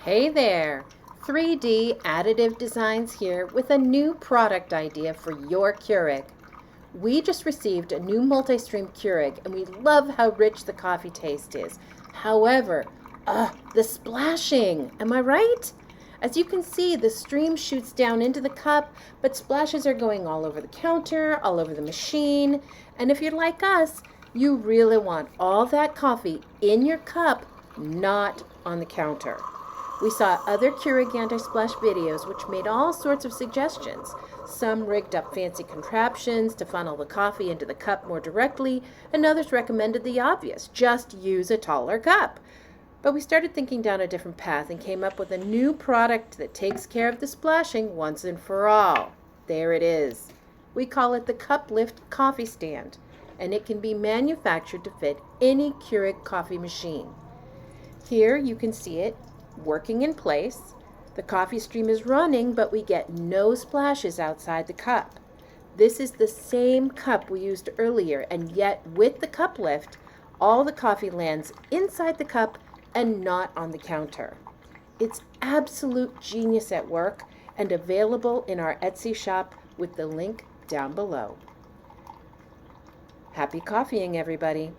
Hey there! 3D additive designs here with a new product idea for your Keurig. We just received a new multi-stream Keurig and we love how rich the coffee taste is. However, the splashing, am I right? As you can see, the stream shoots down into the cup, but splashes are going all over the counter, all over the machine. And if you're like us, you really want all that coffee in your cup, not on the counter. We saw other Keurig anti-splash videos which made all sorts of suggestions. Some rigged up fancy contraptions to funnel the coffee into the cup more directly, and others recommended the obvious, just use a taller cup. But we started thinking down a different path and came up with a new product that takes care of the splashing once and for all. There it is. We call it the Cup Lift Coffee Stand, and it can be manufactured to fit any Keurig coffee machine. Here you can see it working in place. The coffee stream is running, but we get no splashes outside the cup. This is the same cup we used earlier, and yet with the cup lift, all the coffee lands inside the cup and not on the counter. It's absolute genius at work and available in our Etsy shop with the link down below. Happy coffeeing, everybody.